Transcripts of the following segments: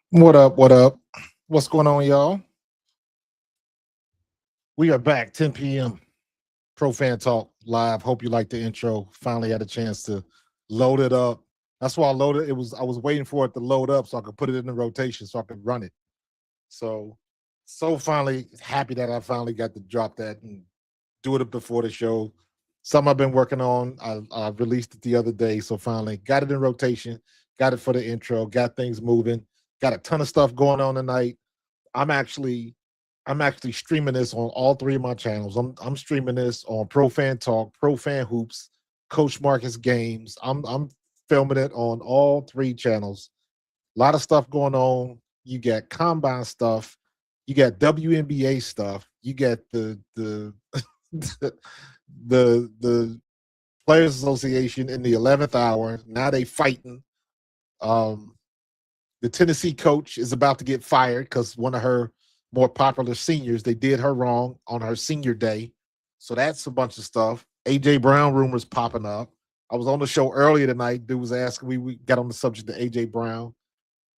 What up? What up? What's going on, y'all? We are back, 10 p.m. Pro Fan Talk live. Hope you like the intro. Finally had a chance to load it up. That's why I loaded it. I was waiting for it to load up so I could put it in the rotation so I could run it. So finally happy that I finally got to drop that and do it before the show. Something I've been working on. I released it the other day, so finally got it in rotation. Got it for the intro. Got things moving. Got a ton of stuff going on tonight. I'm actually streaming this on all three of my channels. I'm streaming this on Pro Fan Talk, Pro Fan Hoops, Coach Marcus Games. I'm filming it on all three channels. A lot of stuff going on. You got combine stuff. You got WNBA stuff. You got the the Players Association in the 11th hour. Now they fighting. The Tennessee coach is about to get fired because one of her more popular seniors, they did her wrong on her senior day. So that's a bunch of stuff. A.J. Brown rumors popping up. I was on the show earlier tonight. Dude was asking, we got on the subject of A.J. Brown.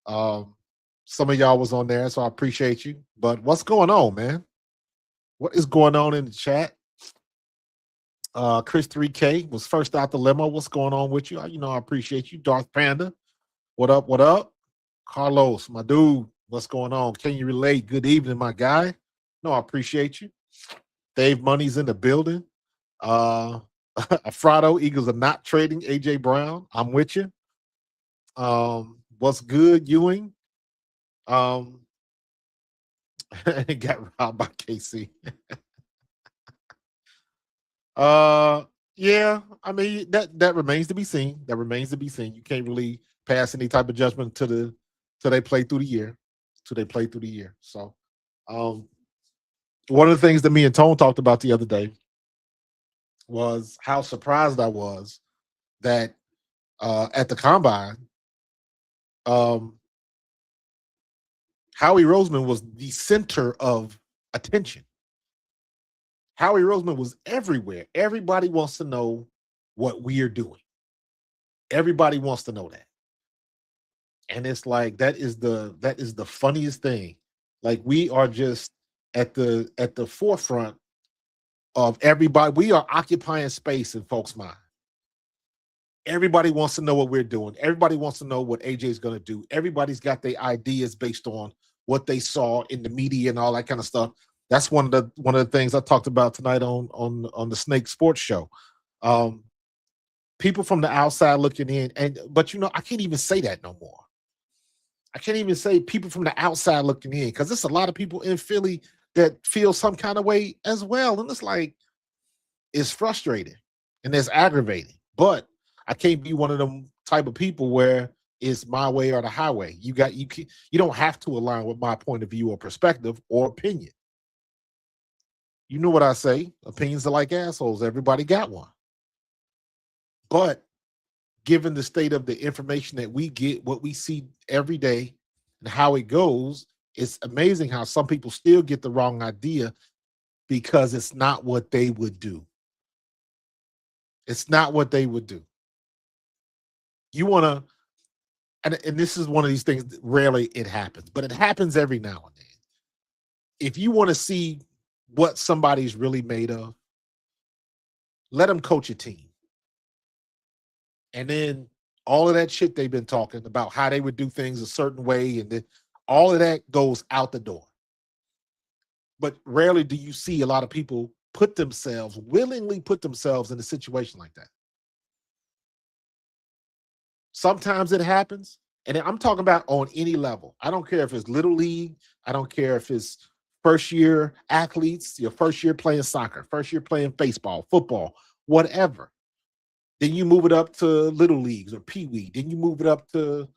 Some of y'all was on there, so I appreciate you. But what's going on, man? What is going on in the chat? Chris 3K was first out the limo. What's going on with you? You know, I appreciate you. Darth Panda, what up, what up? Carlos, my dude, what's going on? Can you relate? Good evening, my guy. No, I appreciate you. Dave Money's in the building. Afrado, Eagles are not trading A.J. Brown. I'm with you. What's good, Ewing? Um, got robbed by KC. Uh, yeah. I mean that remains to be seen. That remains to be seen. You can't really pass any type of judgment to the till they play through the year. Till they play through the year. So, um, one of the things that me and Tone talked about the other day was how surprised I was that at the combine, um, Howie Roseman was the center of attention. Howie Roseman was everywhere. Everybody wants to know what we are doing. Everybody wants to know that. And it's like that is the funniest thing. Like we are just at the forefront of everybody. We are occupying space in folks' mind. Everybody wants to know what we're doing. Everybody wants to know what AJ is going to do. Everybody's got their ideas based on what they saw in the media and all that kind of stuff. That's one of the things I talked about tonight on the Snake Sports Show. Um, People from the outside looking in, and but I can't even say that no more. I can't even say people from the outside looking in because there's a lot of people in Philly that feel some kind of way as well, and it's like it's frustrating and it's aggravating. But I can't be one of them type of people where it's my way or the highway. You don't have to align with my point of view or perspective or opinion. You know what I say? Opinions are like assholes. Everybody got one. But given the state of the information that we get, what we see every day, and how it goes, it's amazing how some people still get the wrong idea because it's not what they would do. It's not what they would do. You want to, and this is one of these things that rarely it happens, but it happens every now and then. If you want to see what somebody's really made of, let them coach a team. And then all of that shit they've been talking about how they would do things a certain way, and then all of that goes out the door. But rarely do you see a lot of people willingly put themselves in a situation like that. Sometimes it happens, and I'm talking about on any level. I don't care if it's little league. I don't care if it's first year athletes, your first year playing soccer, first year playing baseball, football, whatever. Then you move it up to little leagues or pee wee. Then you move it up to,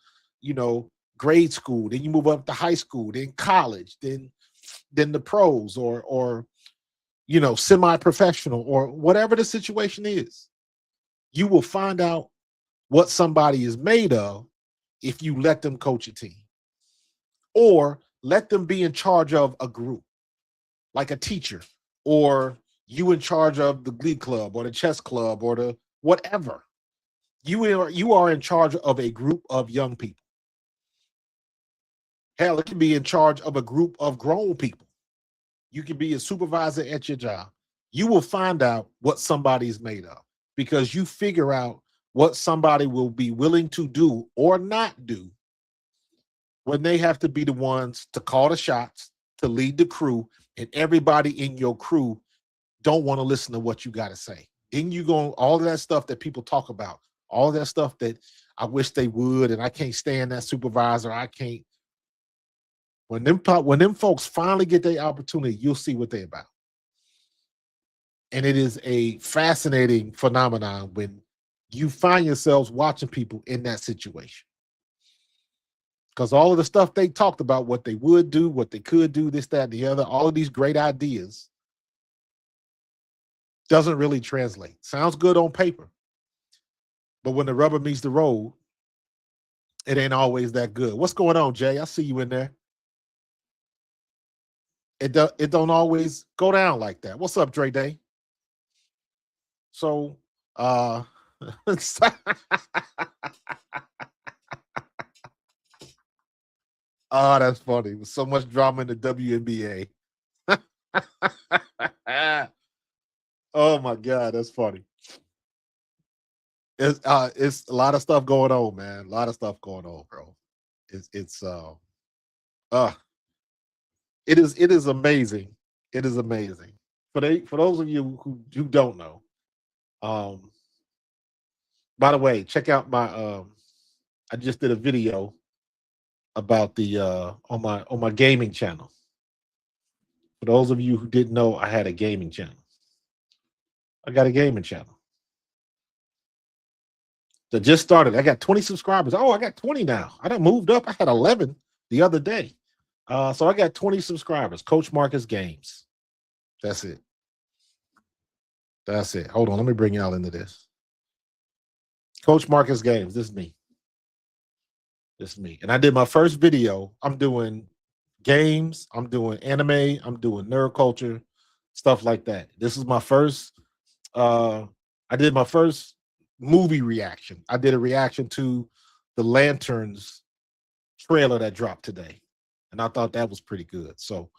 you know, grade school. Then you move up to high school. Then college. Then the pros or semi professional or whatever the situation is. You will find out what somebody is made of if you let them coach a team or let them be in charge of a group, like a teacher, or you in charge of the glee club or the chess club or the whatever. You are in charge of a group of young people. Hell, it can be in charge of a group of grown people. You can be a supervisor at your job. You will find out what somebody's made of because you figure out what somebody will be willing to do or not do when they have to be the ones to call the shots, to lead the crew, and everybody in your crew don't want to listen to what you got to say. Then you go all of that stuff that people talk about, all of that stuff that I wish they would, and I can't stand that supervisor. I can't. When them folks finally get their opportunity, you'll see what they're about. And it is a fascinating phenomenon when you find yourselves watching people in that situation. Because all of the stuff they talked about, what they would do, what they could do, this, that, and the other, all of these great ideas doesn't really translate. Sounds good on paper. But when the rubber meets the road, it ain't always that good. What's going on, Jay? I see you in there. It don't always go down like that. What's up, Dre Day? So uh oh, that's funny. With so much drama in the WNBA. Oh my god, that's funny. It's a lot of stuff going on, man. A lot of stuff going on, bro. It's uh it is amazing. It is amazing. For those of you who don't know, um by the way, check out my I just did a video about the on my gaming channel. For those of you who didn't know, I had a gaming channel. I got a gaming channel that just started. I got 20 subscribers. Oh, I got 20 now. I done moved up. I had 11 the other day. So I got 20 subscribers. Coach Marcus Games. That's it. That's it. Hold on. Let me bring y'all into this. Coach Marcus Games. This is me. This is me. And I did my first video. I'm doing games. I'm doing anime. I'm doing nerd culture, stuff like that. This is my first. I did my first movie reaction. I did a reaction to the Lanterns trailer that dropped today, and I thought that was pretty good. So,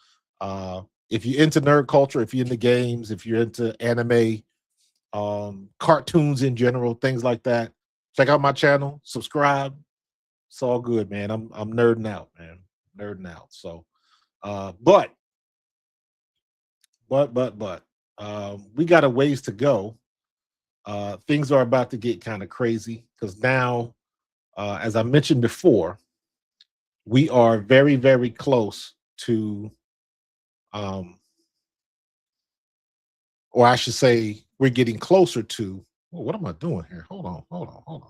if you're into nerd culture, if you're into games, if you're into anime, cartoons in general, things like that, check out my channel. Subscribe. It's all good, man. I'm nerding out, man. Nerding out. So, but we got a ways to go. Things are about to get kind of crazy because now, as I mentioned before, we are very, very close to, or I should say, we're getting closer to. Oh, what am I doing here? Hold on.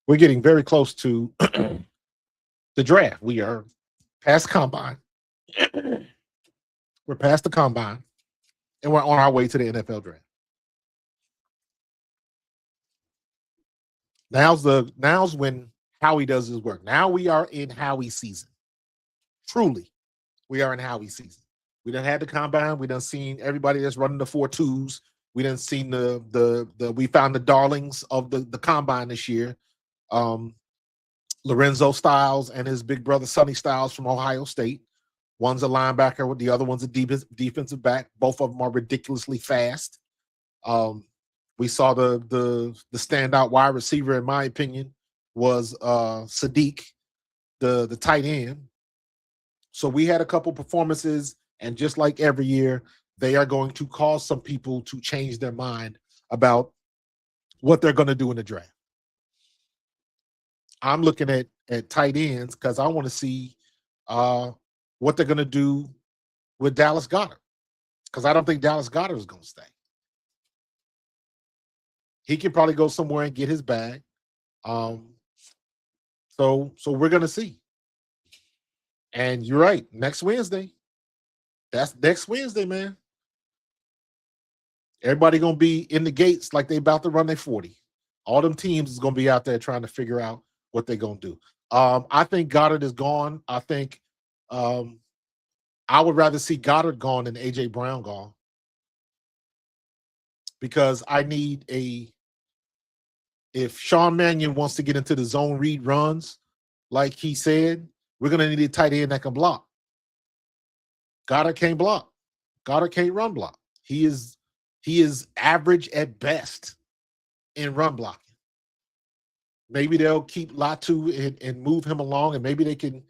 We're getting very close to the draft. We are past combine. We're past the combine, and we're on our way to the NFL draft. Now's when Howie does his work. Now we are in Howie season. Truly, we are in Howie season. We done had the combine. We done seen everybody that's running the 4.2s. We done seen we found the darlings of the combine this year. Lorenzo Styles and his big brother Sonny Styles from Ohio State. One's a linebacker, with the other one's a defensive back. Both of them are ridiculously fast. We saw the standout wide receiver, in my opinion, was Sadiq, the tight end. So we had a couple performances, and just like every year, they are going to cause some people to change their mind about what they're going to do in the draft. I'm looking at tight ends because I want to see what they're going to do with Dallas Goedert, because I don't think Dallas Goedert is going to stay. He can probably go somewhere and get his bag. So we're going to see. And you're right. Next Wednesday. That's next Wednesday, man. Everybody going to be in the gates like they about to run their 40. All them teams is going to be out there trying to figure out what they're going to do. I think Goddard is gone. I think I would rather see Goddard gone than A.J. Brown gone, because I need if Sean Mannion wants to get into the zone read runs, like he said, we're going to need a tight end that can block. Goddard can't block. Goddard can't run block. He is average at best in run blocking. Maybe they'll keep Latu and move him along, and maybe they can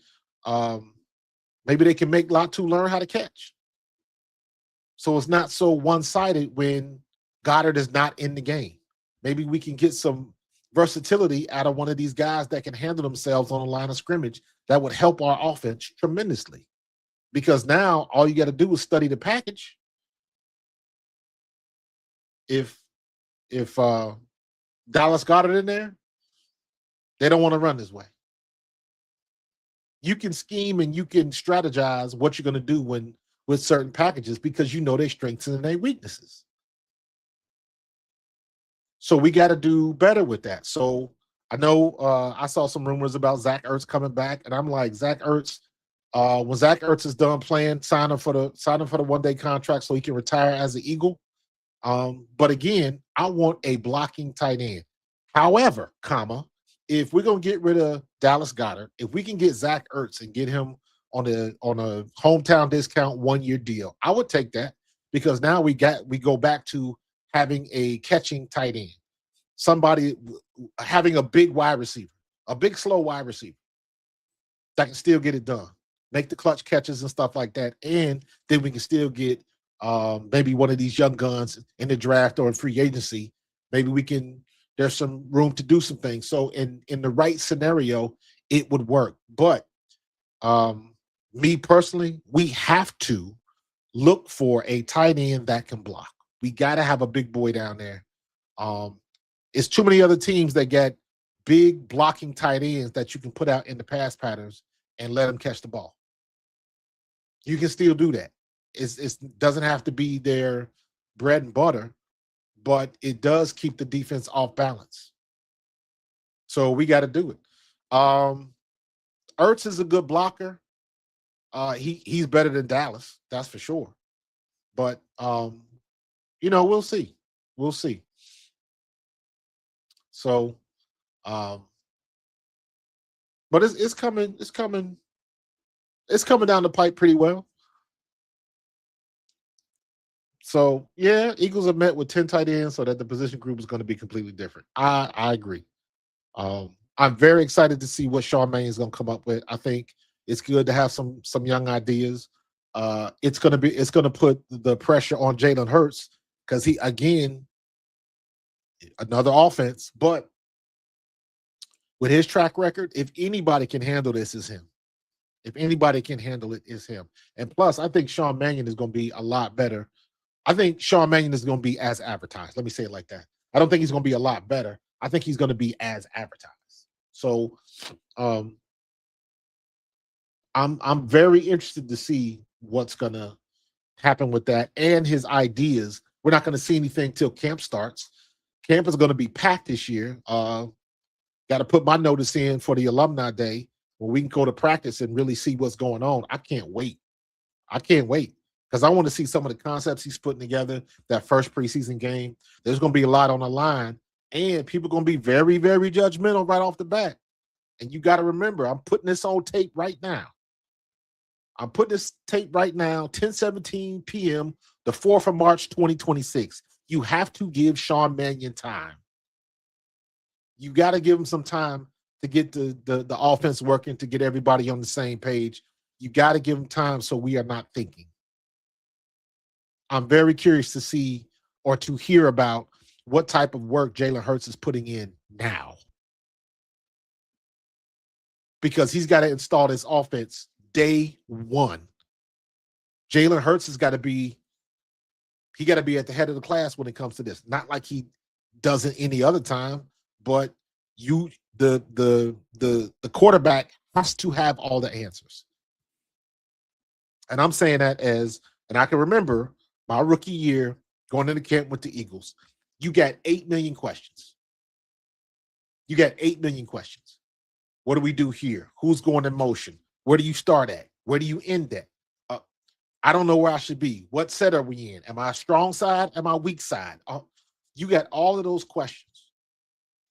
make Latu learn how to catch. So it's not so one-sided when Goddard is not in the game. Maybe we can get some versatility out of one of these guys that can handle themselves on the line of scrimmage. That would help our offense tremendously, because now all you got to do is study the package. If Dallas Goedert in there, they don't want to run this way. You can scheme and you can strategize what you're going to do with certain packages, because you know their strengths and their weaknesses. So we got to do better with that. So I know I saw some rumors about Zach Ertz coming back, and I'm like, Zach Ertz, when Zach Ertz is done playing, sign him for the one-day contract so he can retire as an Eagle. But again, I want a blocking tight end. However, if we're gonna get rid of Dallas Goedert, if we can get Zach Ertz and get him on a hometown discount 1-year deal, I would take that, because now we go back to having a catching tight end, somebody having a big wide receiver, a big slow wide receiver that can still get it done, make the clutch catches and stuff like that, and then we can still get maybe one of these young guns in the draft or in free agency. Maybe there's some room to do some things. So in the right scenario, it would work. But Um, Me personally, we have to look for a tight end that can block. We got to have a big boy down there. Um, it's too many other teams that get big blocking tight ends that you can put out in the pass patterns and let them catch the ball. You can still do that. It doesn't have to be their bread and butter, but it does keep the defense off balance. So we got to do it. Um, Ertz is a good blocker. He's better than Dallas, that's for sure. But we'll see. We'll see. So, um, but it's coming. It's coming. It's coming down the pipe pretty well. So yeah, Eagles are met with 10 tight ends, so that the position group is going to be completely different. I agree. I'm very excited to see what Sean Mannion is going to come up with. I think it's good to have some young ideas. It's going to put the pressure on Jalen Hurts because he again another offense, but with his track record, if anybody can handle this, is him. If anybody can handle it, is him. And plus, I think Sean Mannion is going to be a lot better. I think Sean Mannion is going to be as advertised. Let me say it like that. I don't think he's going to be a lot better. I think he's going to be as advertised. So, I'm very interested to see what's going to happen with that and his ideas. We're not going to see anything till camp starts. Camp is going to be packed this year. Got to put my notice in for the alumni day when we can go to practice and really see what's going on. I can't wait. I can't wait because I want to see some of the concepts he's putting together. That first preseason game, there's going to be a lot on the line, and people are going to be very, very judgmental right off the bat. And you got to remember, I'm putting this on tape right now. I'm putting this tape right now, 10:17 p.m., the 4th of March, 2026. You have to give Sean Mannion time. You got to give him some time to get the offense working, to get everybody on the same page. You got to give him time so we are not thinking. I'm very curious to see or to hear about what type of work Jalen Hurts is putting in now. Because he's got to install this offense day one. Jalen Hurts has got to be at the head of the class when it comes to this. Not like he doesn't any other time, but the quarterback has to have all the answers. And I'm saying that and I can remember my rookie year going into camp with the Eagles. You got 8 million questions. You got 8 million questions. What do we do here? Who's going in motion? Where do you start at? Where do you end at? I don't know where I should be. What set are we in? Am I a strong side? Am I a weak side? You got all of those questions.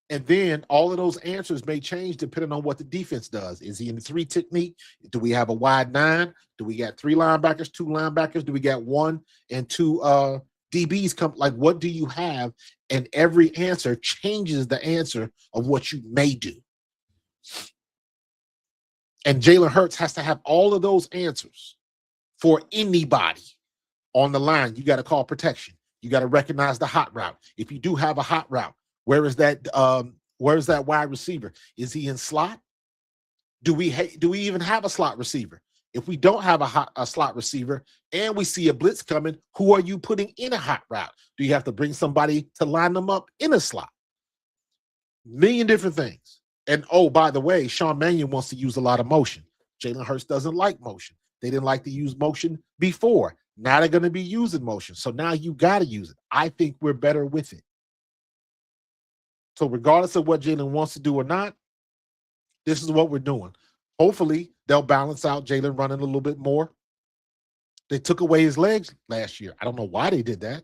And then all of those answers may change depending on what the defense does. Is he in the 3 technique? Do we have a wide 9? Do we got 3 linebackers, 2 linebackers? Do we got 1 and 2 DBs come? Like, what do you have? And every answer changes the answer of what you may do. And Jalen Hurts has to have all of those answers for anybody on the line. You got to call protection. You got to recognize the hot route. If you do have a hot route, where is that wide receiver? Is he in slot? Do we even have a slot receiver? If we don't have a slot receiver and we see a blitz coming, who are you putting in a hot route? Do you have to bring somebody to line them up in a slot? Million different things. And oh, by the way, Sean Mannion wants to use a lot of motion. Jalen Hurts doesn't like motion. They didn't like to use motion before. Now they're going to be using motion. So now you got to use it. I think we're better with it. So regardless of what Jalen wants to do or not, this is what we're doing. Hopefully, they'll balance out Jalen running a little bit more. They took away his legs last year. I don't know why they did that.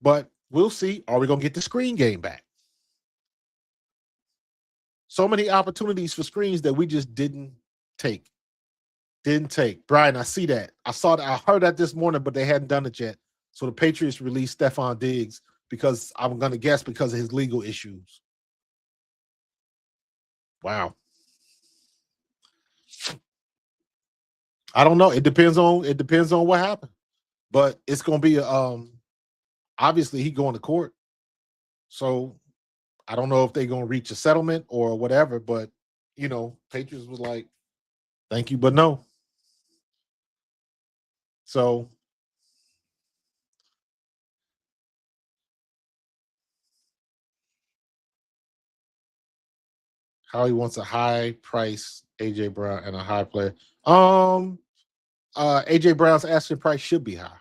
But we'll see. Are we going to get the screen game back? So many opportunities for screens that we just didn't take. Brian, I see that. I heard that this morning, but they hadn't done it yet. So the Patriots released Stephon Diggs because I'm going to guess because of his legal issues. Wow. I don't know. It depends on what happened. But it's going to be obviously he going to court. So I don't know if they're going to reach a settlement or whatever, but Patriots was like, thank you, but no. So Howie wants a high price AJ Brown and a high player. AJ Brown's asking price should be high.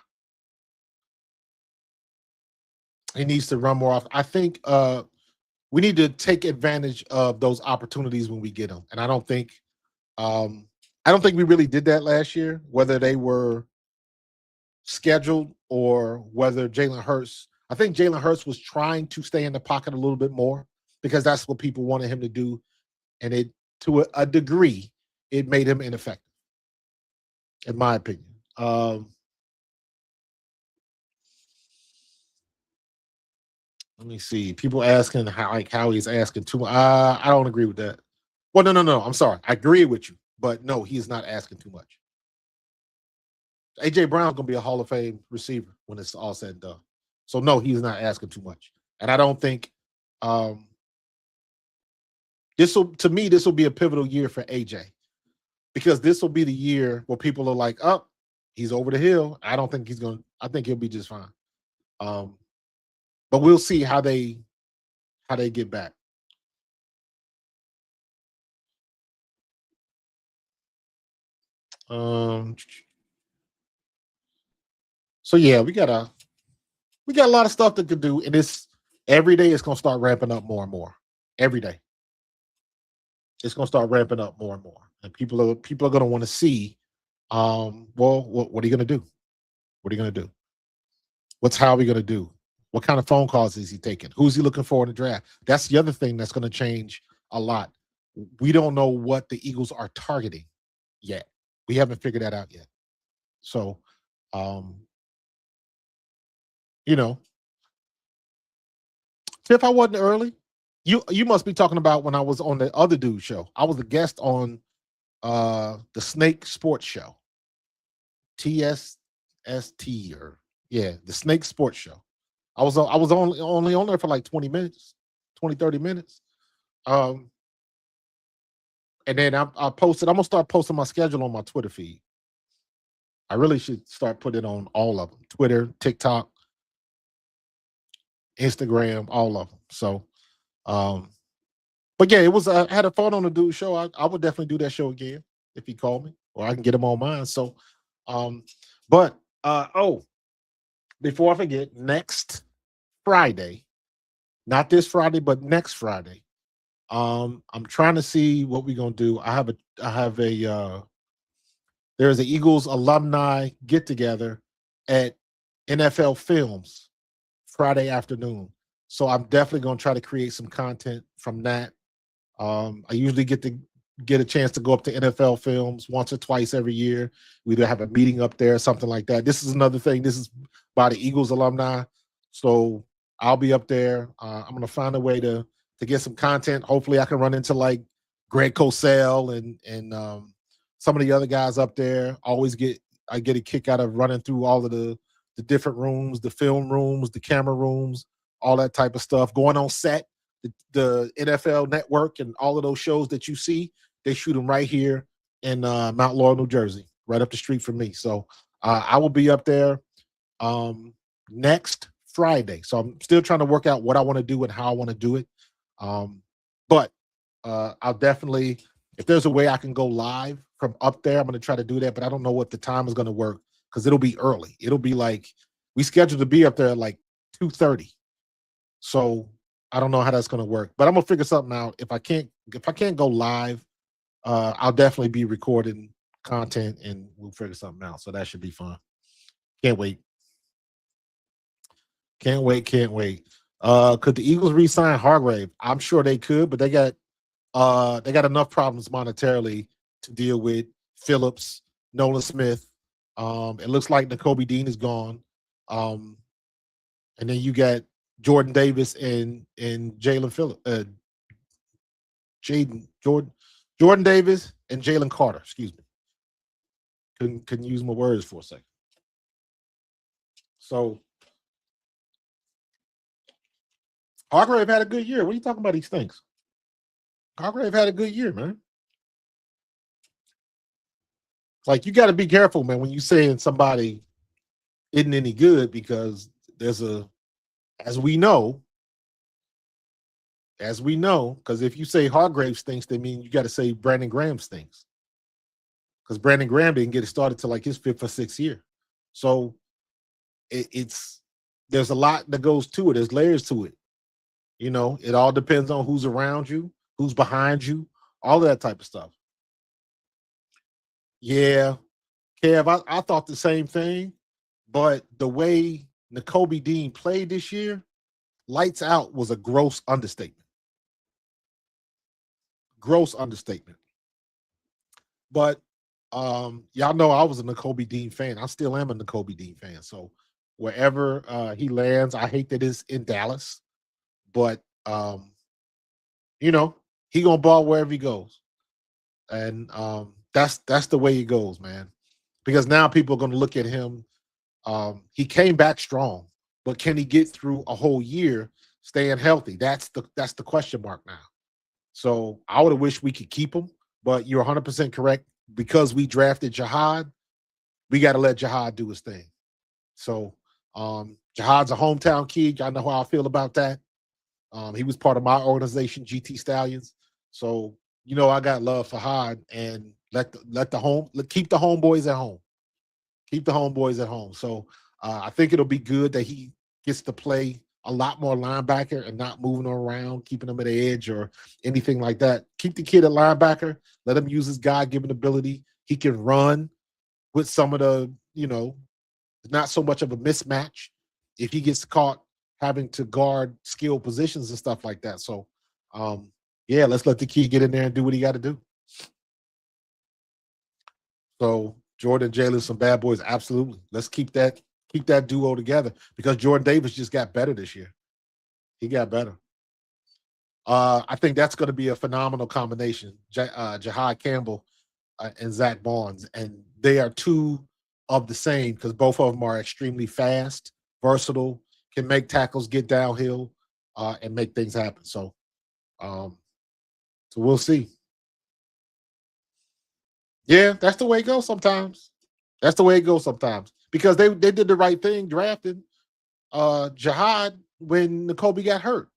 He needs to run more off. I think we need to take advantage of those opportunities when we get them. And um I don't think we really did that last year, whether they were scheduled or whether Jalen Hurts. I think Jalen Hurts was trying to stay in the pocket a little bit more because that's what people wanted him to do, and it to a degree it made him ineffective, in my opinion. Let me see. People asking how he's asking too much. I don't agree with that. Well, no. I'm sorry. I agree with you, but no, he is not asking too much. AJ Brown's gonna be a Hall of Fame receiver when it's all said and done. So no, he's not asking too much. And I don't think um this will be a pivotal year for AJ because this will be the year where people are like, oh, he's over the hill. I think he'll be just fine. Um, but we'll see how they get back. Um, so yeah, we got a lot of stuff that could do, and it's every day it's gonna start ramping up more and more. Every day. It's gonna start ramping up more and more. And people are gonna want to see well, what are you gonna do? What are you gonna do? What's Howie gonna do? What kind of phone calls is he taking? Who's he looking for in the draft? That's the other thing that's gonna change a lot. We don't know what the Eagles are targeting yet. We haven't figured that out yet. So um, you know, if I wasn't early, you must be talking about when I was on the other dude show. I was a guest on the Snake Sports Show. TSST or yeah, the Snake Sports Show. I was only on there for like 20 minutes, 20-30 minutes. Um and then I posted, I'm gonna start posting my schedule on my Twitter feed. I really should start putting it on all of them. Twitter, TikTok, Instagram, all of them. So um but yeah, it was I had a fun on the dude show. I would definitely do that show again if he called me, or I can get him on mine. So um but oh, before I forget, next Friday, not this Friday, but next Friday. I'm trying to see what we're gonna do. I have a there's an Eagles alumni get together at NFL Films Friday afternoon. So I'm definitely gonna try to create some content from that. I usually get a chance to go up to NFL Films once or twice every year. We either have a meeting up there, something like that. This is another thing. This is by the Eagles alumni, so I'll be up there. I'm gonna find a way to get some content. Hopefully, I can run into like Greg Cosell and some of the other guys up there. I get a kick out of running through all of the different rooms, the film rooms, the camera rooms, all that type of stuff. Going on set, the NFL Network and all of those shows that you see, they shoot them right here in Mount Laurel, New Jersey, right up the street from me. So I will be up there next Friday. So I'm still trying to work out what I want to do and how I want to do it. Um, but I'll definitely, if there's a way I can go live from up there, I'm going to try to do that. But I don't know what the time is going to work because it'll be early. It'll be like we scheduled to be up there at like 2:30. So I don't know how that's going to work, but I'm gonna figure something out. If I can't go live, I'll definitely be recording content and we'll figure something out. So that should be fun. Can't wait. Can't wait. Can't wait. Could the Eagles re-sign Hargrave? I'm sure they could, but they got enough problems monetarily to deal with. Phillips, Nolan Smith. It looks like N'Kobe Dean is gone. Um, and then you got Jordan Davis and Jalen Phillips, Jaden Jordan Davis and Jalen Carter. Excuse me. Couldn't use my words for a second. So Hargrave had a good year. What are you talking about? These things. Hargrave had a good year, man. Like you got to be careful, man, when you saying somebody isn't any good because there's a, as we know, because if you say Hargrave stinks, they mean you got to say Brandon Graham stinks because Brandon Graham didn't get it started till like his 5th or 6th year. So it's there's a lot that goes to it. There's layers to it. It all depends on who's around you, who's behind you, all of that type of stuff. Yeah, Kev, I thought the same thing, but the way Nakobe Dean played this year, lights out was a gross understatement. Gross understatement. But y'all know I was a Nakobe Dean fan. I still am a Nakobe Dean fan. So wherever he lands, I hate that it's in Dallas, but he gonna ball wherever he goes, and that's the way he goes, man. Because now people are gonna look at him. He came back strong, but can he get through a whole year staying healthy? That's the question mark now. So I would have wished we could keep him, but you're 100% correct. Because we drafted Jihad, we got to let Jihad do his thing. So Jihad's a hometown kid. Y'all know how I feel about that. He was part of my organization, GT Stallions. So I got love for Hod, and keep the homeboys at home. Keep the homeboys at home. So I think it'll be good that he gets to play a lot more linebacker and not moving around, keeping him at the edge or anything like that. Keep the kid at linebacker. Let him use his God-given ability. He can run with some of the, not so much of a mismatch if he gets caught having to guard skilled positions and stuff like that. So, yeah, let's let the kid get in there and do what he got to do. So Jordan, Jalen, some bad boys, absolutely. Let's keep that duo together because Jordan Davis just got better this year. He got better. I think that's going to be a phenomenal combination. Jihad Campbell and Zach Barnes, and they are two of the same because both of them are extremely fast, versatile, can make tackles, get downhill, and make things happen. So we'll see. Yeah, that's the way it goes sometimes. That's the way it goes sometimes because they did the right thing drafting Jihad when Nakobe got hurt.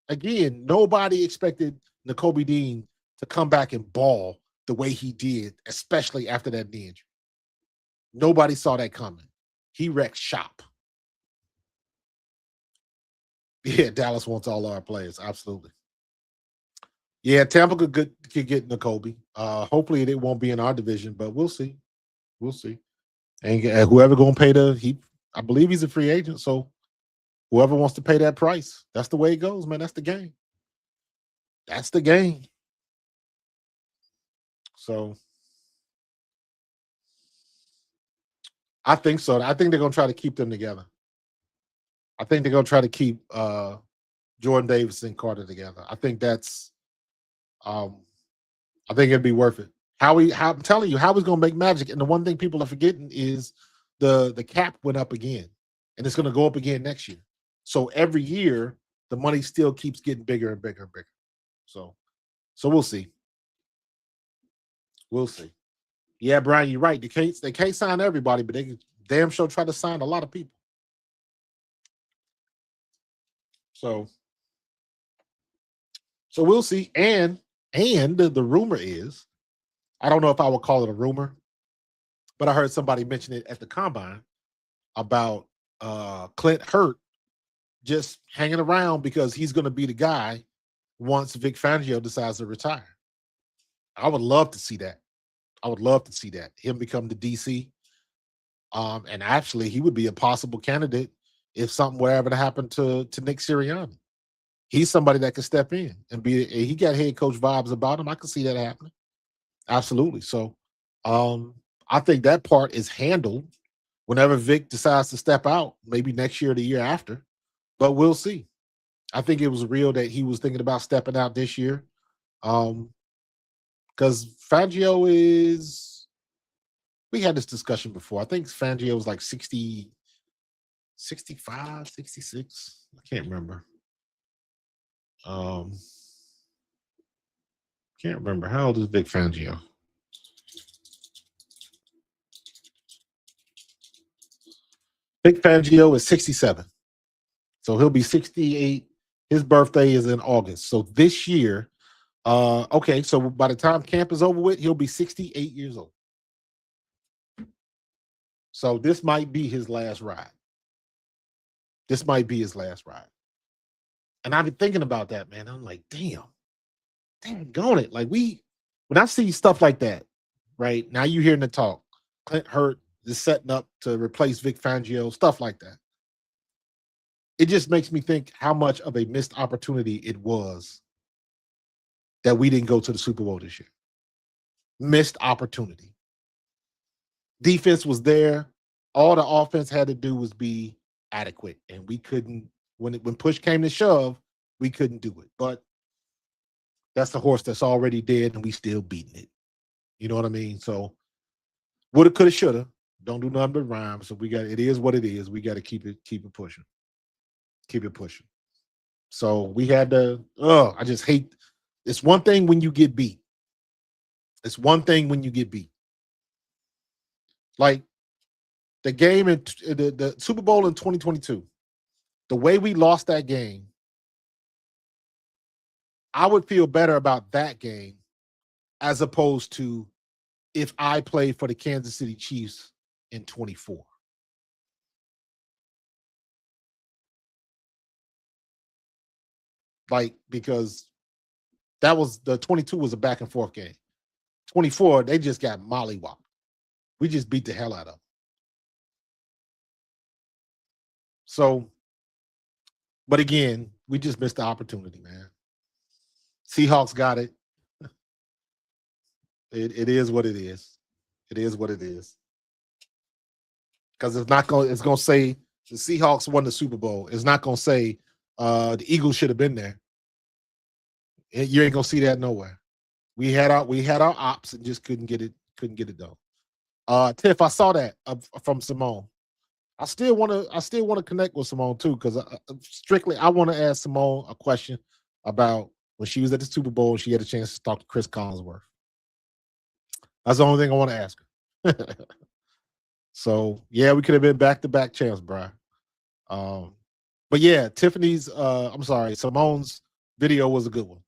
Again, nobody expected Nakobe Dean to come back and ball the way he did, especially after that knee injury. Nobody saw that coming. He wrecked shop. Yeah, Dallas wants all our players. Absolutely. Yeah, Tampa could get Nakobe. Hopefully it won't be in our division, but we'll see. We'll see. And whoever gonna pay I believe he's a free agent, so whoever wants to pay that price, that's the way it goes, man. That's the game. That's the game. So I think so. I think they're gonna try to keep them together. I think they're gonna try to keep Jordan Davis and Carter together. I think that's I think it'd be worth it. I'm telling you, Howie's gonna make magic. And the one thing people are forgetting is the cap went up again, and it's gonna go up again next year. So every year the money still keeps getting bigger and bigger and bigger. So we'll see. We'll see. Yeah, Brian, you're right. They can't sign everybody, but they can damn sure try to sign a lot of people. So we'll see. And the rumor is, I don't know if I would call it a rumor, but I heard somebody mention it at the combine about Clint Hurt just hanging around because he's going to be the guy once Vic Fangio decides to retire. I would love to see that. I would love to see that him become the DC. And actually, he would be a possible candidate if something were ever to happen to Nick Sirianni. He's somebody that could step in and be. He got head coach vibes about him. I could see that happening. Absolutely. So, I think that part is handled whenever Vic decides to step out, maybe next year or the year after. But we'll see. I think it was real that he was thinking about stepping out this year. Because Fangio is, we had this discussion before. I think Fangio was like 60, 65, 66. I can't remember. Can't remember. How old is Vic Fangio? Vic Fangio is 67. So he'll be 68. His birthday is in August. So this year, okay, so by the time camp is over with, he'll be 68 years old. So this might be his last ride. This might be his last ride. And I've been thinking about that, man. I'm like, damn on it. Like when I see stuff like that, right? Now you hearing the talk. Clint Hurt is setting up to replace Vic Fangio, stuff like that. It just makes me think how much of a missed opportunity it was that we didn't go to the Super Bowl this year. Missed opportunity. Defense was there. All the offense had to do was be adequate, and we couldn't. When push came to shove, we couldn't do it. But that's the horse that's already dead, and we still beating it. You know what I mean? So woulda, coulda, shoulda. Don't do nothing but rhyme. So we got it is what it is. We got to keep it pushing. Keep it pushing. So we had to. I just hate. It's one thing when you get beat. It's one thing when you get beat. Like the game in the Super Bowl in 2022, the way we lost that game, I would feel better about that game as opposed to if I played for the Kansas City Chiefs in 24. Like, because that was the 22 was a back and forth game. 24, they just got mollywopped. We just beat the hell out of them. So, but again, we just missed the opportunity, man. Seahawks got it. It is what it is. It is what it is. Because it's gonna say the Seahawks won the Super Bowl. It's not gonna say the Eagles should have been there. You ain't gonna see that nowhere. We had our ops and just couldn't get it done. Tiff, I saw that from Simone. I still want to connect with Simone too, because strictly I want to ask Simone a question about when she was at the Super Bowl and she had a chance to talk to Chris Collinsworth. That's the only thing I want to ask her. So yeah, we could have been back-to-back champs, bro. But yeah, Simone's video was a good one.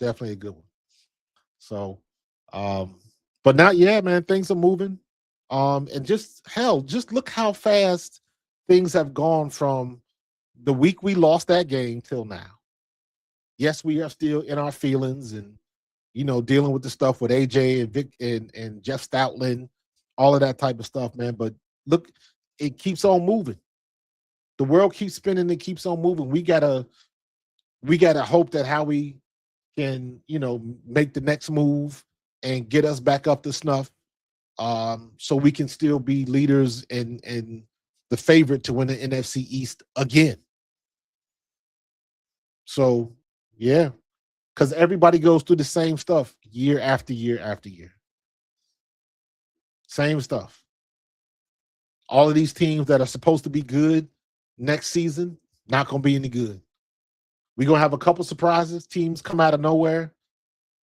Definitely a good one. So, but not yet, man. Things are moving. And just look how fast things have gone from the week we lost that game till now. Yes, we are still in our feelings and dealing with the stuff with AJ and Vic and Jeff Stoutland, all of that type of stuff, man. But look, it keeps on moving. The world keeps spinning, it keeps on moving. We gotta hope that how we can, make the next move and get us back up to snuff. So we can still be leaders and the favorite to win the NFC East again. So yeah, because everybody goes through the same stuff year after year after year. Same stuff. All of these teams that are supposed to be good next season, not going to be any good. We're going to have a couple surprises. Teams come out of nowhere,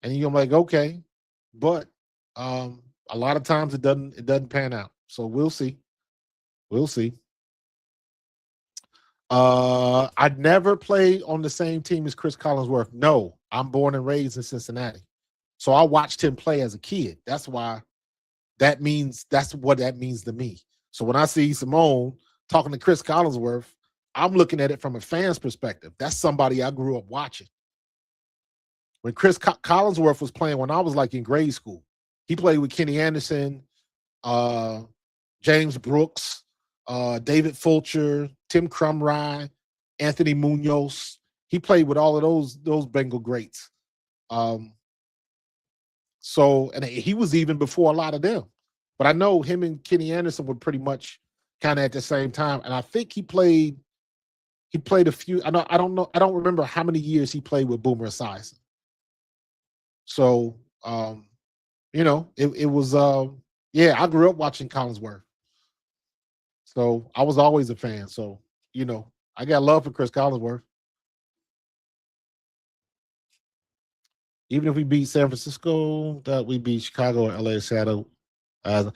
and you're like, okay. But a lot of times it doesn't pan out. So we'll see. We'll see. I'd never played on the same team as Chris Collinsworth. No, I'm born and raised in Cincinnati. So I watched him play as a kid. That's why that's what that means to me. So when I see Simone talking to Chris Collinsworth, I'm looking at it from a fan's perspective. That's somebody I grew up watching. When Chris Collinsworth was playing when I was like in grade school, he played with Kenny Anderson, James Brooks, David Fulcher, Tim Crumry, Anthony Munoz. He played with all of those Bengal greats. So, and he was even before a lot of them. But I know him and Kenny Anderson were pretty much kind of at the same time. And I think he played a few. I don't know. I don't remember how many years he played with Boomer Esiason. So, it was, I grew up watching Collinsworth. So I was always a fan. So, I got love for Chris Collinsworth. Even if we beat San Francisco, that we beat Chicago and LA Shadow. I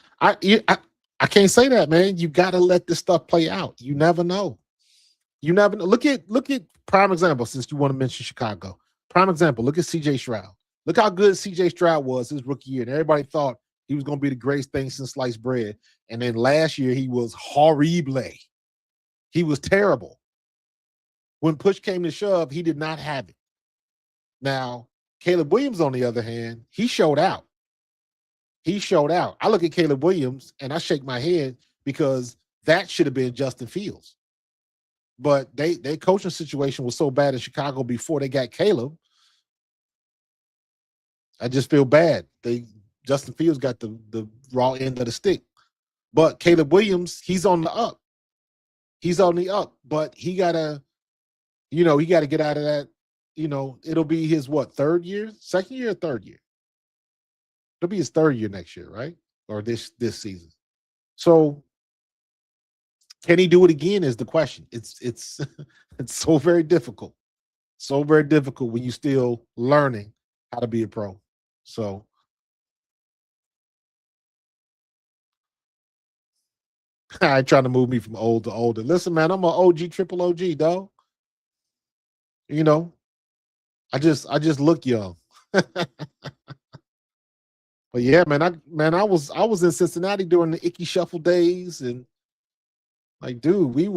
I can't say that, man. You got to let this stuff play out. You never know. You never know. Look at prime example. Since you want to mention Chicago, prime example. Look at C.J. Stroud. Look how good C.J. Stroud was his rookie year, and everybody thought he was going to be the greatest thing since sliced bread. And then last year he was horrible. He was terrible. When push came to shove, he did not have it. Now, Caleb Williams, on the other hand, he showed out. He showed out. I look at Caleb Williams and I shake my head because that should have been Justin Fields. But their coaching situation was so bad in Chicago before they got Caleb. I just feel bad. Justin Fields got the raw end of the stick. But Caleb Williams, he's on the up. He's on the up. But he gotta get out of that. It'll be his third year, second year, or third year. It'll be his third year next year, right? Or this season. So can he do it again is the question. It's it's so very difficult. So very difficult when you're still learning how to be a pro. So I trying to move me from old to older. Listen, man, I'm an OG, triple OG, dog. I just look young. But yeah, man, I was in Cincinnati during the Icky Shuffle days, and like, dude, we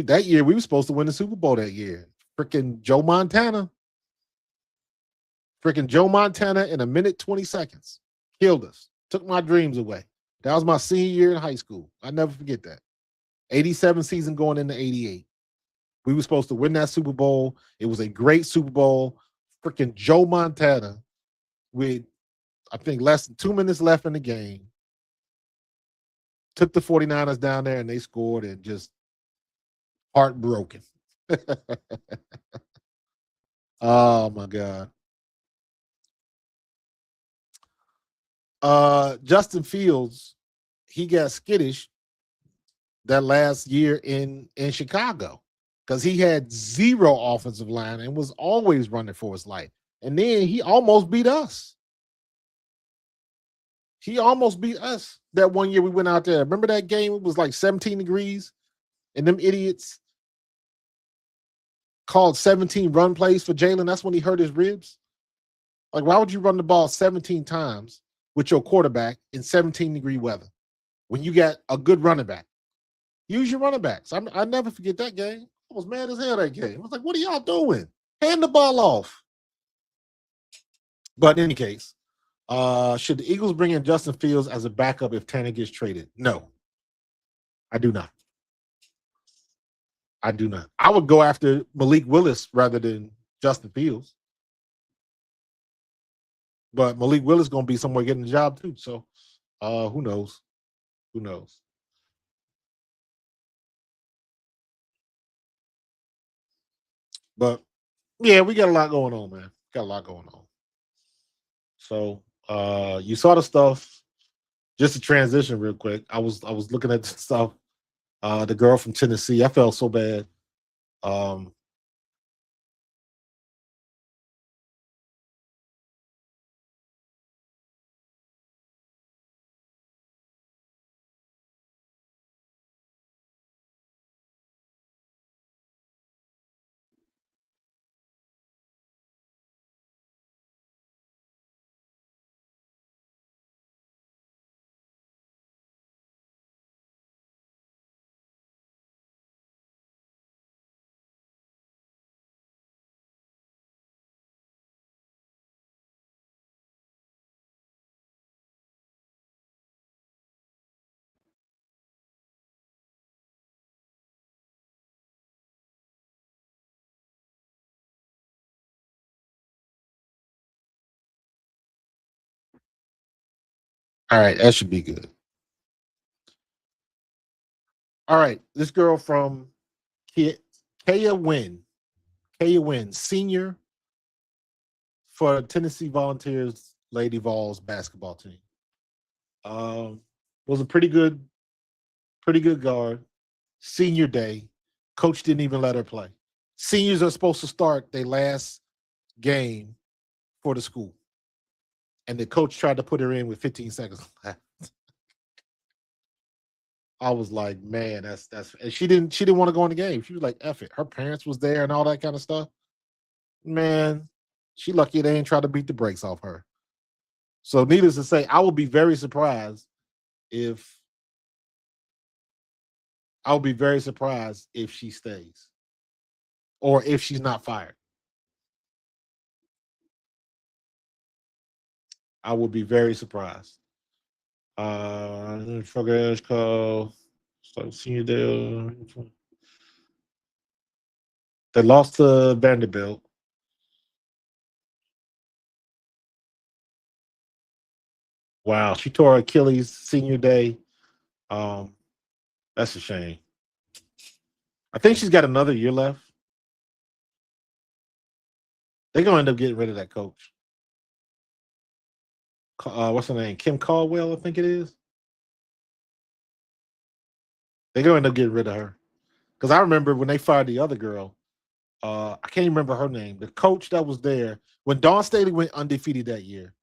that year we were supposed to win the Super Bowl that year. Freaking Joe Montana in a minute 20 seconds killed us, took my dreams away. That was my senior year in high school. I never forget that. 87 season going into 88. We were supposed to win that Super Bowl. It was a great Super Bowl. Freaking Joe Montana with, I think, less than 2 minutes left in the game. Took the 49ers down there and they scored, and just heartbroken. Oh my God. Justin Fields, he got skittish that last year in Chicago because he had zero offensive line and was always running for his life. And then he almost beat us. He almost beat us that one year we went out there. Remember that game? It was like 17 degrees, and them idiots called 17 run plays for Jalen. That's when he hurt his ribs. Like, why would you run the ball 17 times with your quarterback in 17-degree weather when you got a good running back? Use your running backs. I never forget that game. I was mad as hell that game. I was like, what are y'all doing? Hand the ball off. But in any case, should the Eagles bring in Justin Fields as a backup if Tanner gets traded? No, I do not. I do not. I would go after Malik Willis rather than Justin Fields. But Malik Willis is going to be somewhere getting the job too. So who knows? Who knows? But yeah, we got a lot going on, man. Got a lot going on. So you saw the stuff. Just to transition real quick, I was looking at the stuff. The girl from Tennessee, I felt so bad. All right, that should be good. All right, this girl from Kaya Wynn, senior for Tennessee Volunteers Lady Vols basketball team. Was a pretty good guard. Senior day, coach didn't even let her play. Seniors are supposed to start their last game for the school. and the coach tried to put her in with 15 seconds left. I was like, man, that's and she didn't want to go in the game. She was like, F it. Her parents was there and all that kind of stuff. Man, she lucky they ain't try to beat the brakes off her. So needless to say, I would be very surprised if she stays or if she's not fired. I would be very surprised. Progress call. So senior deal. They lost to Vanderbilt. Wow, she tore Achilles senior day. That's a shame. I think she's got another year left. They're gonna end up getting rid of that coach. What's her name? Kim Caldwell, I think it is. They're gonna end up getting rid of her. Because I remember when they fired the other girl, I can't remember her name. The coach that was there when Dawn Staley went undefeated that year.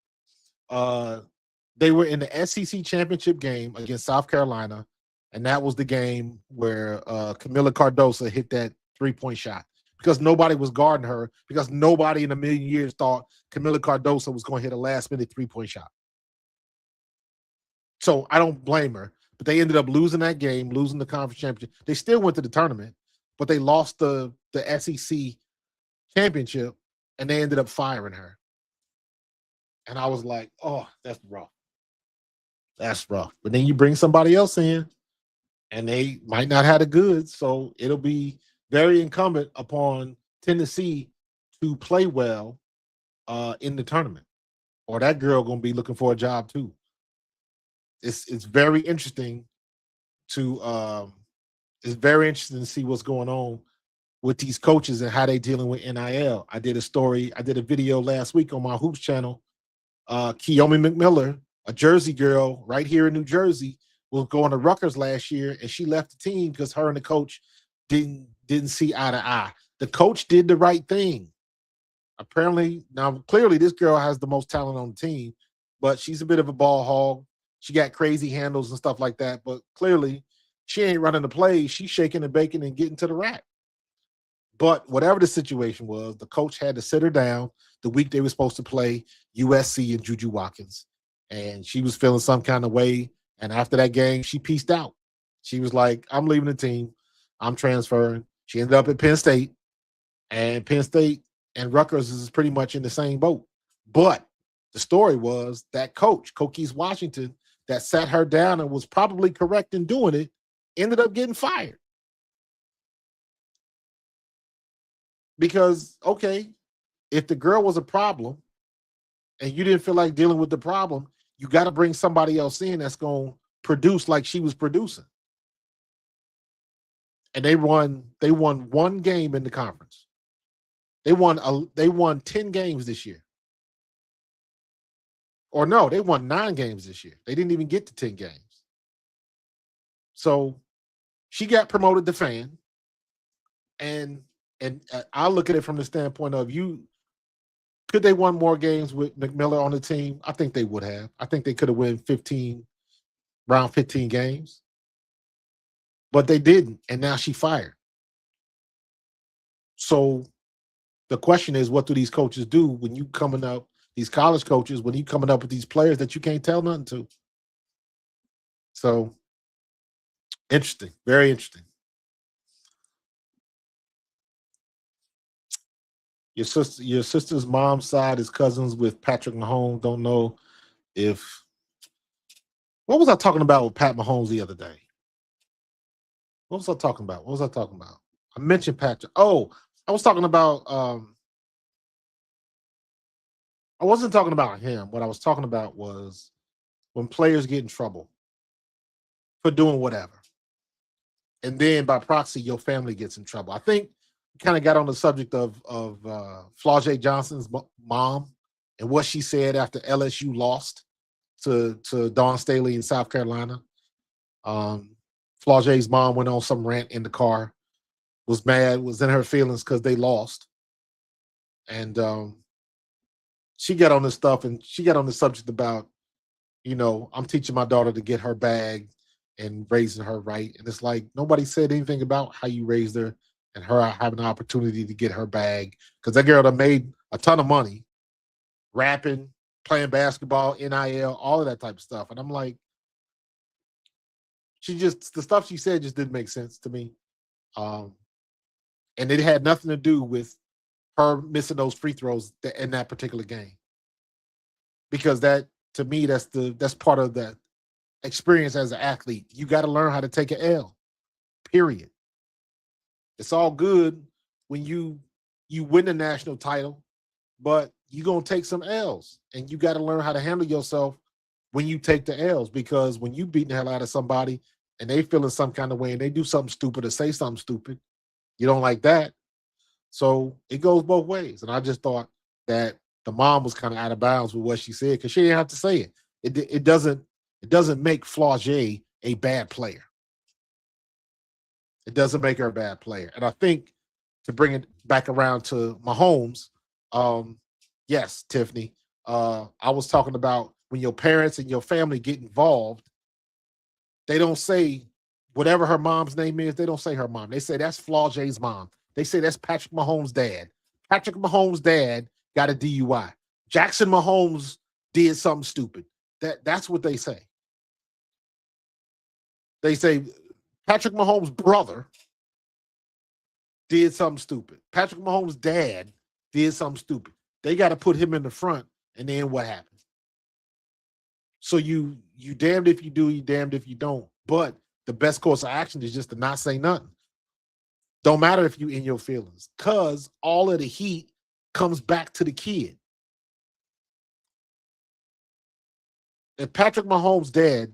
They were in the SEC championship game against South Carolina, and that was the game where Camila Cardoso hit that 3-point shot because nobody was guarding her because nobody in a million years thought Camila Cardoso was going to hit a last-minute 3-point shot. So I don't blame her, but they ended up losing that game, losing the conference championship. They still went to the tournament, but they lost the SEC championship, and they ended up firing her. And I was like, oh, that's rough. That's rough. But then you bring somebody else in, and they might not have the goods. So it'll be very incumbent upon Tennessee to play well in the tournament, or that girl gonna be looking for a job too. It's very interesting to see what's going on with these coaches and how they dealing with NIL. I did a video last week on my Hoops channel. Keomi McMiller, a Jersey girl right here in New Jersey, was going to Rutgers last year, and she left the team because her and the coach didn't see eye to eye. The coach did the right thing. Apparently, now clearly this girl has the most talent on the team, but she's a bit of a ball hog. She got crazy handles and stuff like that, but clearly she ain't running the plays. She's shaking and baking and getting to the rack. But whatever the situation was, the coach had to sit her down the week they were supposed to play USC and Juju Watkins. And she was feeling some kind of way. And after that game, she pieced out. She was like, I'm leaving the team. I'm transferring. She ended up at Penn State. And Penn State and Rutgers is pretty much in the same boat. But the story was that coach, Coquise Washington, that sat her down and was probably correct in doing it, ended up getting fired. Because, okay, if the girl was a problem and you didn't feel like dealing with the problem, you got to bring somebody else in that's going to produce like she was producing. And they won one game in the conference. They won 10 games this year. Or no, they won 9 games this year. They didn't even get to 10 games. So she got promoted to fan. And I look at it from the standpoint of could they won more games with McMiller on the team? I think they would have. I think they could have won around 15 games. But they didn't, and now she fired. So the question is, what do these coaches do when you coming up, these college coaches, when you coming up with these players that you can't tell nothing to? So interesting, very interesting. Your sister's mom's side is cousins with Patrick Mahomes. Don't know if what was I talking about with Pat Mahomes the other day? What was I talking about? I mentioned Patrick. Oh, I was talking about I wasn't talking about him. What I was talking about was when players get in trouble for doing whatever. And then by proxy, your family gets in trouble. I think kind of got on the subject of Flau'jae Johnson's mom and what she said after LSU lost to Dawn Staley in South Carolina. Flau'jae's mom went on some rant in the car, was mad, was in her feelings because they lost. And she got on this stuff and she got on the subject about, I'm teaching my daughter to get her bag and raising her right. And it's like nobody said anything about how you raised her and her having an opportunity to get her bag. Because that girl that made a ton of money rapping, playing basketball, NIL, all of that type of stuff. And I'm like, the stuff she said just didn't make sense to me. Um, and it had nothing to do with her missing those free throws in that particular game. Because that, to me, that's part of the experience as an athlete. You got to learn how to take an L. Period. It's all good when you win the national title, but you're gonna take some L's, and you got to learn how to handle yourself when you take the L's. Because when you beat the hell out of somebody and they feel in some kind of way and they do something stupid or say something stupid, you don't like that. So it goes both ways. And I just thought that the mom was kind of out of bounds with what she said because she didn't have to say it. It doesn't make Flau'jae a bad player. It doesn't make her a bad player. And I think to bring it back around to Mahomes, yes, Tiffany, I was talking about when your parents and your family get involved, they don't say whatever her mom's name is. They don't say her mom. They say that's Flau'jae's mom. They say that's Patrick Mahomes' dad. Patrick Mahomes' dad got a DUI. Jackson Mahomes did something stupid. That's what they say. They say Patrick Mahomes' brother did something stupid. Patrick Mahomes' dad did something stupid. They got to put him in the front, and then what happens? So you damned if you do, you damned if you don't. But the best course of action is just to not say nothing. Don't matter if you in your feelings, because all of the heat comes back to the kid. If Patrick Mahomes' dad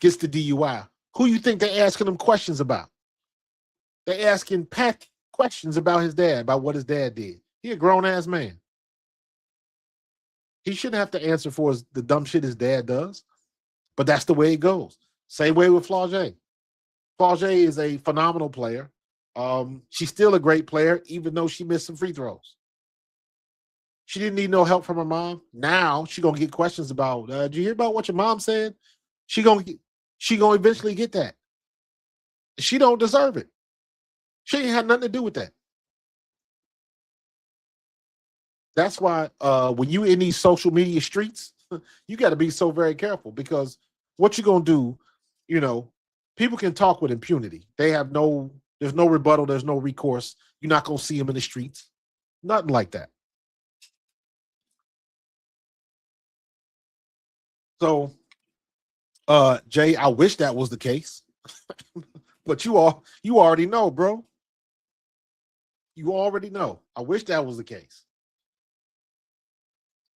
gets the DUI, who you think they're asking him questions about? They're asking Pat questions about his dad, about what his dad did. He a grown-ass man. He shouldn't have to answer for the dumb shit his dad does, but that's the way it goes. Same way with Flau'jae. Flau'jae is a phenomenal player. She's still a great player, even though she missed some free throws. She didn't need no help from her mom. Now she's gonna get questions about. Did you hear about what your mom said? She gonna eventually get that. She don't deserve it. She ain't had nothing to do with that. That's why when you in these social media streets, you got to be so very careful because what you gonna do, people can talk with impunity. There's no rebuttal, there's no recourse. You're not gonna see them in the streets. Nothing like that. So, Jay, I wish that was the case, but you already know, bro. You already know. I wish that was the case,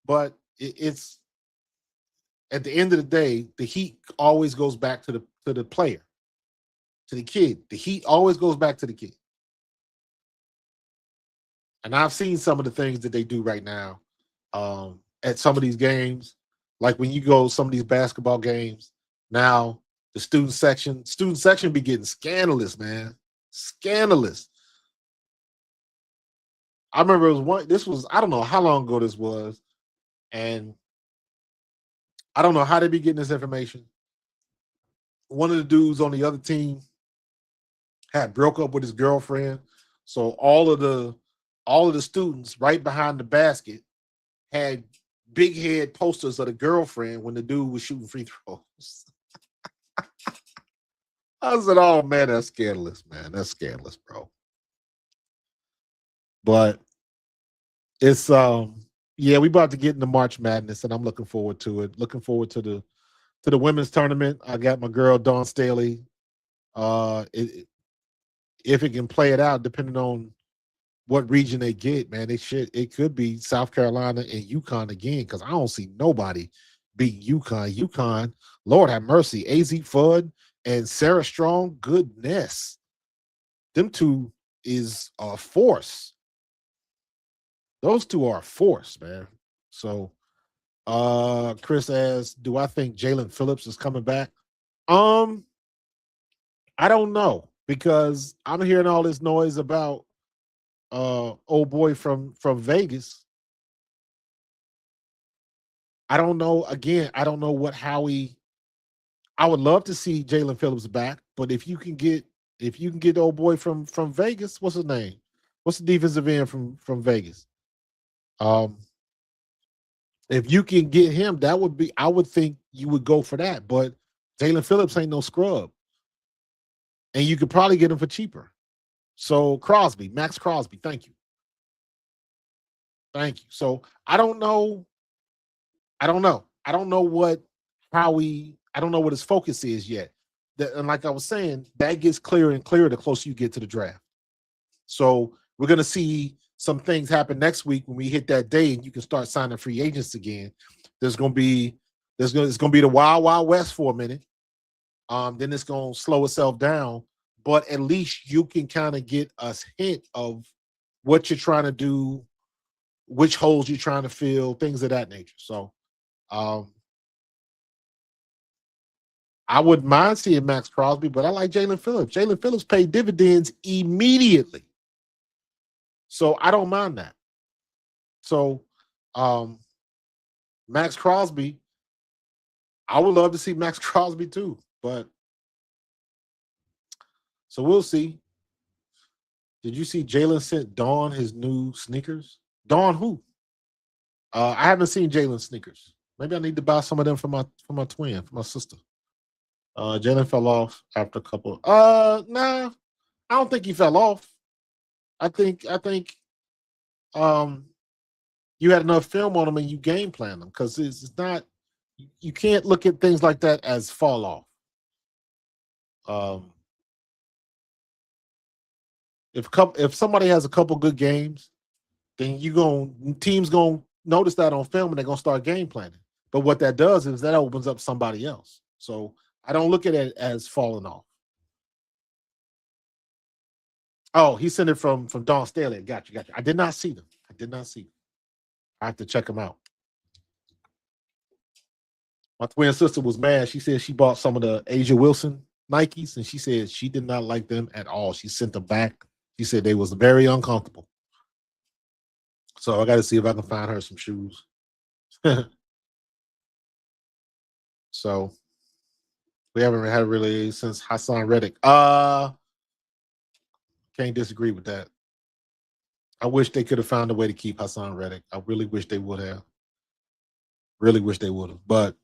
but it's at the end of the day, the heat always goes back to the player, to the kid. The heat always goes back to the kid. And I've seen some of the things that they do right now at some of these games. Like when you go some of these basketball games, now the student section be getting scandalous, man. Scandalous. I remember I don't know how long ago this was, and I don't know how they be getting this information. One of the dudes on the other team had broke up with his girlfriend. So all of the students right behind the basket had big head posters of the girlfriend when the dude was shooting free throws. I said, "Oh man, that's scandalous, man. That's scandalous, bro." But it's yeah, we about to get into March Madness, and I'm looking forward to it. Looking forward to the women's tournament. I got my girl Dawn Staley. If it can play it out, depending on what region they get, man, it could be South Carolina and UConn again, because I don't see nobody beat UConn. UConn, Lord have mercy, AZ Fudd and Sarah Strong, goodness. Them two is a force. Those two are a force, man. So Chris asks, do I think Jalen Phillips is coming back? I don't know, because I'm hearing all this noise about old boy from Vegas. I don't know. Again, I don't know what Howie. I would love to see Jalen Phillips back, but if you can get the old boy from Vegas, what's his name? What's the defensive end from Vegas? Um, if you can get him, that would be. I would think you would go for that. But Jalen Phillips ain't no scrub, and you could probably get him for cheaper. So Crosby, Max Crosby, thank you, thank you. So I don't know. I don't know. I don't know what Howie. I don't know what his focus is yet. And like I was saying, that gets clearer and clearer the closer you get to the draft. So we're gonna see some things happen next week when we hit that day and you can start signing free agents again. There's gonna be it's gonna be the wild wild west for a minute. Then it's gonna slow itself down, but at least you can kind of get a hint of what you're trying to do, which holes you're trying to fill, things of that nature. So um, I wouldn't mind seeing Max Crosby, but I like Jalen Phillips. Jalen Phillips paid dividends immediately. So I don't mind that. So um, Max Crosby, I would love to see Max Crosby too, but so we'll see. Did you see Jalen sent Dawn his new sneakers? Dawn who? I haven't seen Jalen sneakers. Maybe I need to buy some of them for my twin, for my sister. Jalen fell off after a couple. Nah, I don't think he fell off. I think um you had enough film on him and you game plan them because it's not you can't look at things like that as fall off. Um, if somebody has a couple good games, then teams gonna notice that on film and they're gonna start game planning. But what that does is that opens up somebody else. So I don't look at it as falling off. Oh, he sent it from Don Staley. Got you. I did not see them. I did not see them. I have to check them out. My twin sister was mad. She said she bought some of the Asia Wilson Nikes, and she said she did not like them at all. She sent them back. She said they was very uncomfortable. So I got to see if I can find her some shoes. So we haven't had really since Hassan Reddick. Can't disagree with that. I wish they could have found a way to keep Hassan Reddick. I really wish they would have. Really wish they would have. But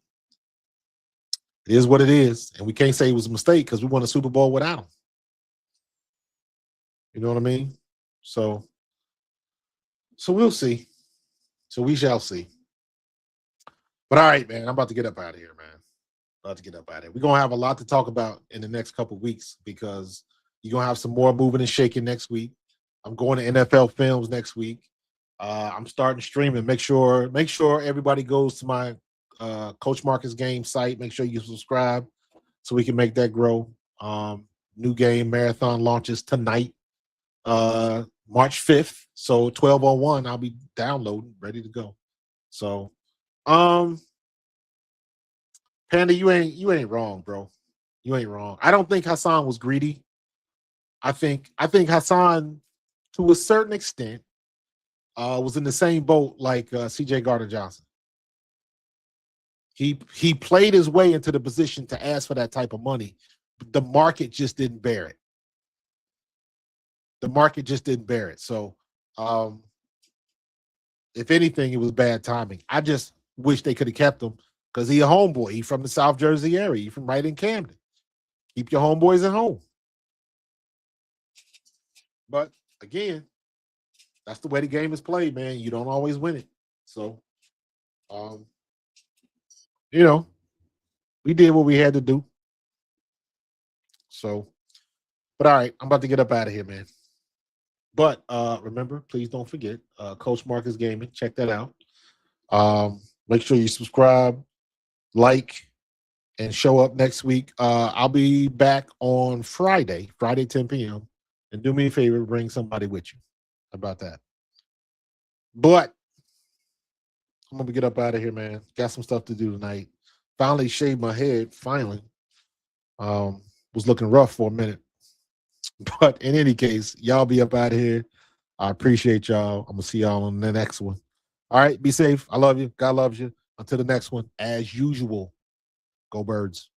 it is what it is. And we can't say it was a mistake because we won a Super Bowl without him. You know what I mean? So we'll see. So we shall see. But all right, man. I'm about to get up out of here, man. About to get up out of here. We're gonna have a lot to talk about in the next couple of weeks because you're gonna have some more moving and shaking next week. I'm going to NFL Films next week. I'm starting streaming. Make sure everybody goes to my Coach Marcus Game site. Make sure you subscribe so we can make that grow. New game marathon launches tonight, March 5th. So 12:01, I'll be downloading, ready to go. So, Panda, you ain't wrong, bro. You ain't wrong. I don't think Hassan was greedy. I think Hassan, to a certain extent, was in the same boat like C.J. Gardner-Johnson. He played his way into the position to ask for that type of money. But the market just didn't bear it. The market just didn't bear it. So, if anything, it was bad timing. I just wish they could have kept him because he a homeboy. He from the South Jersey area. He from right in Camden. Keep your homeboys at home. But again, that's the way the game is played, man. You don't always win it. So, we did what we had to do. So, but all right, I'm about to get up out of here, man. But remember, please don't forget, Coach Marcus Gaming. Check that out. Make sure you subscribe, like, and show up next week. I'll be back on Friday 10 p.m. And do me a favor, bring somebody with you. How about that? But I'm gonna get up out of here, man. Got some stuff to do tonight. Finally shaved my head. Finally, was looking rough for a minute. But in any case, y'all be up out of here. I appreciate y'all. I'm gonna see y'all on the next one. All right, be safe. I love you. God loves you. Until the next one, as usual, go Birds.